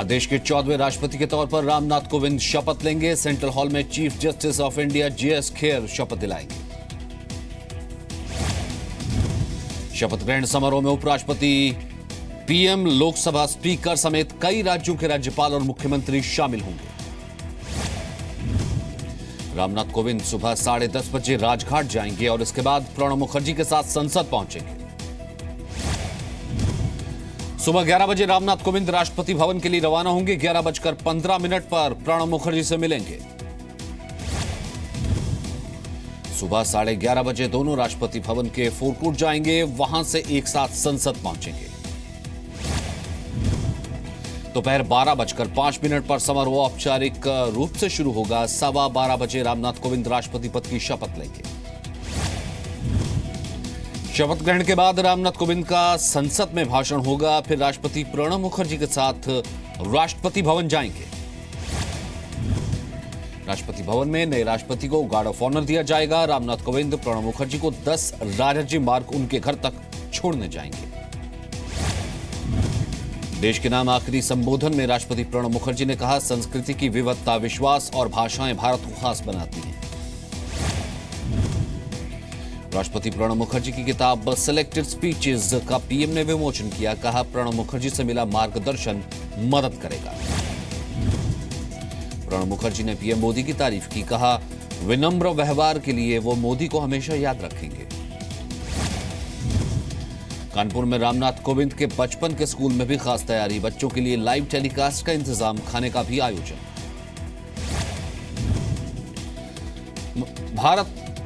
आज देश के 14वें राष्ट्रपति के तौर पर रामनाथ कोविंद शपथ लेंगे। सेंट्रल हॉल में chief justice of India GS Kher शपथ दिलाएंगे। शपथ ग्रहण समारोह में उपराष्ट्रपति, पीएम, लोकसभा स्पीकर समेत कई राज्यों के राज्यपाल और मुख्यमंत्री शामिल होंगे। रामनाथ कोविंद सुबह 10:30 बजे राजघाट जाएंगे और इसके बाद प्रणब मुखर्जी के साथ संसद पहुंचेंगे। सुबह 11 बजे रामनाथ कोविंद राष्ट्रपति भवन के लिए रवाना होंगे। 11:15 पर प्रणब मुखर्जी से मिलेंगे। सुबह 11:30 बजे दोनों राष्ट्रपति भवन के फोरकोर्ट जाएंगे, वहां से एक साथ संसद पहुंचेंगे। दोपहर 12:05 पर समारोह औपचारिक रूप से शुरू होगा। 12:15 बजे रामनाथ कोविंद राष्ट्रपति पद की शपथ लेंगे। शपथ ग्रहण के बाद रामनाथ कोविंद का संसद में भाषण होगा। फिर राष्ट्रपति प्रणब मुखर्जी के साथ राष्ट्रपति भवन जाएंगे। राष्ट्रपति भवन में नए राष्ट्रपति को गार्ड ऑफ ऑनर दिया जाएगा। रामनाथ कोविंद प्रणब मुखर्जी को 10 राजाजी मार्ग उनके घर तक छोड़ने जाएंगे। देश के नाम आखिरी संबोधन में राष्ट्रपति प्रणब मुखर्जी ने कहा, संस्कृति की विविधता, विश्वास और भाषाएं भारत को खास बनाती हैं। राष्ट्रपति प्रणब मुखर्जी की किताब सेलेक्टेड स्पीचेस का पीएम ने विमोचन किया। कहा, प्रणब मुखर्जी से मिला मार्गदर्शन मदद करेगा। प्रणब मुखर्जी ने पीएम मोदी की तारीफ की। कहा, विनम्र व्यवहार के लिए वो मोदी को हमेशा याद रखेंगे। कानपुर में रामनाथ कोविंद के बचपन के स्कूल में भी खास तैयारी। बच्चों के लिए लाइव टेलीकास्ट का इंतजाम, खाने का भी आयोजन।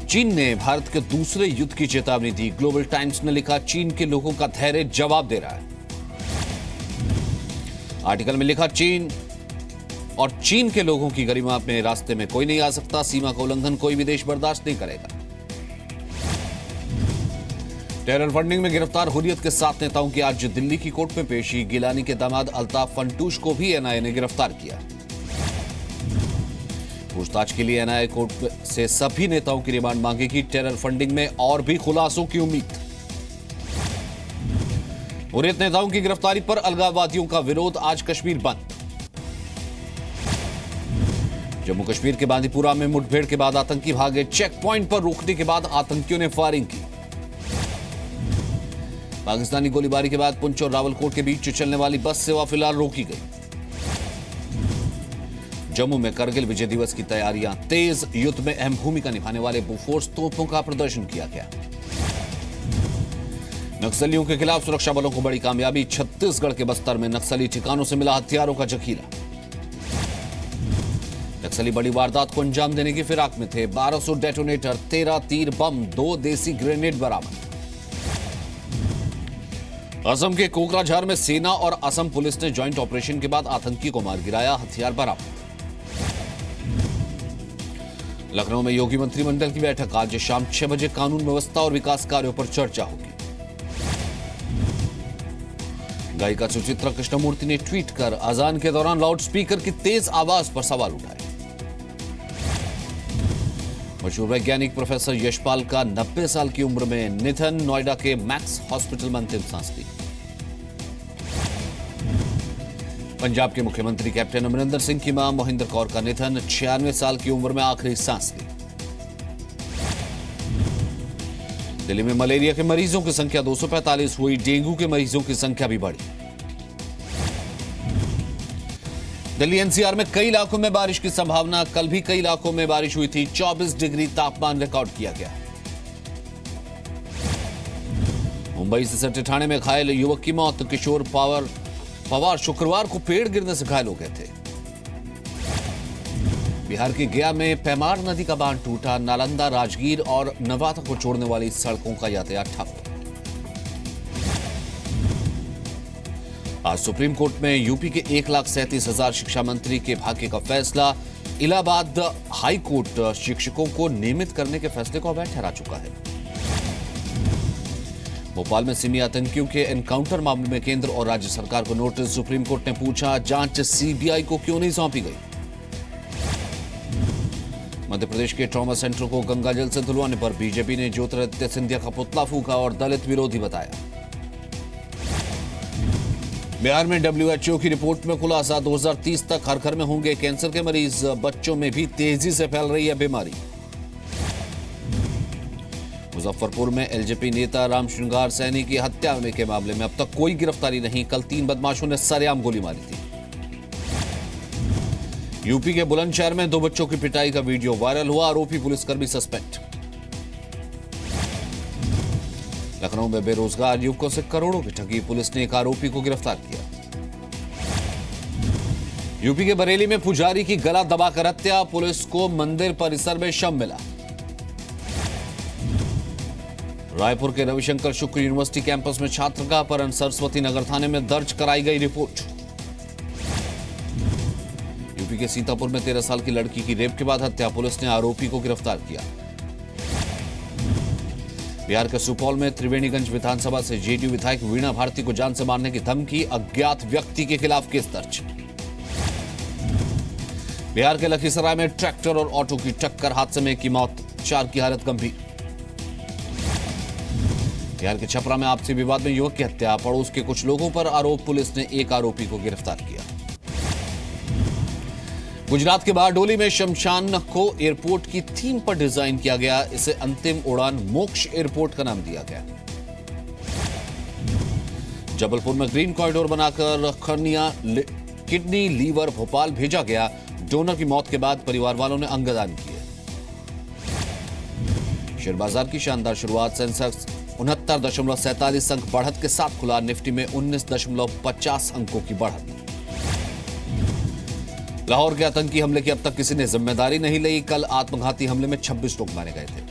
चीन ने भारत के दूसरे युद्ध की चेतावनी दी। ग्लोबल टाइम्स ने लिखा, चीन के लोगों का धैर्य जवाब दे रहा है। आर्टिकल में लिखा, चीन के लोगों की गरिमा अपने रास्ते में कोई नहीं आ सकता। सीमा का उल्लंघन कोई भी देश बर्दाश्त नहीं करेगा। टेरर फंडिंग में गिरफ्तार हुर्रियत के 7 नेताओं की आज दिल्ली की कोर्ट में पेशी। गिलानी के दामाद अल्ताफ फंटूश को भी एनआईए ने गिरफ्तार किया। पूछताछ के लिए एनआईए कोर्ट से सभी नेताओं की रिमांड मांगेगी। टेरर फंडिंग में और भी खुलासों की उम्मीद। हुर्रियत नेताओं की गिरफ्तारी पर अलगाववादियों का विरोध। आज कश्मीर बंद। जम्मू कश्मीर के बांदीपुरा में मुठभेड़ के बाद आतंकी भागे। चेक पॉइंट पर रोकने के बाद आतंकियों ने फायरिंग की। पाकिस्तानी गोलीबारी के बाद पुंछ और रावलकोट के बीच चलने वाली बस सेवा फिलहाल रोकी गई। जम्मू में करगिल विजय दिवस की तैयारियां तेज। युद्ध में अहम भूमिका निभाने वाले बोफोर्स तोपों का प्रदर्शन किया गया। नक्सलियों के खिलाफ सुरक्षा बलों को बड़ी कामयाबी। छत्तीसगढ़ के बस्तर में नक्सली ठिकानों से मिला हथियारों का जखीरा। नक्सली बड़ी वारदात को अंजाम देने की फिराक में थे। 1200 डेटोनेटर, 13 तीर बम, 2 देसी ग्रेनेड बरामद। असम के कोकराझार में सेना और असम पुलिस ने जॉइंट ऑपरेशन के बाद आतंकी को मार गिराया। हथियार बरामद। लखनऊ में योगी मंत्रिमंडल की बैठक। आज शाम 6 बजे कानून व्यवस्था और विकास कार्यों पर चर्चा होगी। गायिका सुचित्रा कृष्णमूर्ति ने ट्वीट कर अजान के दौरान लाउडस्पीकर की तेज आवाज पर सवाल उठाए। मशहूर वैज्ञानिक प्रोफेसर यशपाल का 90 साल की उम्र में निधन। नोएडा के मैक्स हॉस्पिटल में अंतिम सांस ली। पंजाब के मुख्यमंत्री कैप्टन अमरिंदर सिंह की मां मोहिंदर कौर का निधन। 96 साल की उम्र में आखिरी सांस ली। दिल्ली में मलेरिया के मरीजों की संख्या 245 हुई। डेंगू के मरीजों की संख्या भी बढ़ी। दिल्ली एनसीआर में कई इलाकों में बारिश की संभावना। कल भी कई इलाकों में बारिश हुई थी। 24 डिग्री तापमान रिकॉर्ड किया गया। मुंबई से सटे ठाणे में घायल युवक की मौत। किशोर पवार शुक्रवार को पेड़ गिरने से घायल हो गए थे। बिहार के गया में पैमार नदी का बांध टूटा। नालंदा, राजगीर और नवादा को जोड़ने वाली सड़कों का यातायात ठप। आज सुप्रीम कोर्ट में यूपी के 1,37,000 शिक्षा मंत्री के भाग्य का फैसला। इलाहाबाद हाई कोर्ट शिक्षकों को नियमित करने के फैसले को अवैध ठहरा चुका है। भोपाल में सिमी आतंकियों के एनकाउंटर मामले में केंद्र और राज्य सरकार को नोटिस। सुप्रीम कोर्ट ने पूछा, जांच सीबीआई को क्यों नहीं सौंपी गई। मध्य प्रदेश के ट्रॉमा सेंटर को गंगाजल से धुलवाने पर बीजेपी ने ज्योतिरादित्य सिंधिया का पुतला फूंका और दलित विरोधी बताया। बिहार में WHO की रिपोर्ट में खुलासा, 2030 तक हर घर में होंगे कैंसर के मरीज। बच्चों में भी तेजी से फैल रही है बीमारी। मुजफ्फरपुर में एलजेपी नेता राम श्रृंगार सैनी की हत्या होने के मामले में अब तक कोई गिरफ्तारी नहीं। कल 3 बदमाशों ने सरेआम गोली मारी थी। यूपी के बुलंदशहर में 2 बच्चों की पिटाई का वीडियो वायरल हुआ। आरोपी पुलिसकर्मी सस्पेंड। लखनऊ में बेरोजगार युवकों से करोड़ों की ठगी, पुलिस ने एक आरोपी को गिरफ्तार किया। यूपी के बरेली में पुजारी की गला दबाकर हत्या, पुलिस को मंदिर परिसर में शव मिला। रायपुर के रविशंकर शुक्ल यूनिवर्सिटी कैंपस में छात्र का अपहरण, सरस्वती नगर थाने में दर्ज कराई गई रिपोर्ट। यूपी के सीतापुर में 13 साल की लड़की की रेप के बाद हत्या, पुलिस ने आरोपी को गिरफ्तार किया। बिहार के सुपौल में त्रिवेणीगंज विधानसभा से जेडीयू विधायक वीणा भारती को जान से मारने की धमकी, अज्ञात व्यक्ति के खिलाफ केस दर्ज। बिहार के लखीसराय में ट्रैक्टर और ऑटो की टक्कर, हादसे में एक की मौत, 4 की हालत गंभीर। बिहार के छपरा में आपसी विवाद में युवक की हत्या, पड़ोस के कुछ लोगों पर आरोप, पुलिस ने एक आरोपी को गिरफ्तार किया। गुजरात के बारडोली में शमशान को एयरपोर्ट की थीम पर डिजाइन किया गया, इसे अंतिम उड़ान मोक्ष एयरपोर्ट का नाम दिया गया। जबलपुर में ग्रीन कॉरिडोर बनाकर किडनी लीवर भोपाल भेजा गया, डोनर की मौत के बाद परिवार वालों ने अंगदान किए। शेयर बाजार की शानदार शुरुआत, सेंसेक्स 69.47 अंक बढ़त के साथ खुला, निफ्टी में 19.50 अंकों की बढ़त। लाहौर के आतंकी हमले की अब तक किसी ने जिम्मेदारी नहीं ली। कल आत्मघाती हमले में 26 लोग मारे गए थे।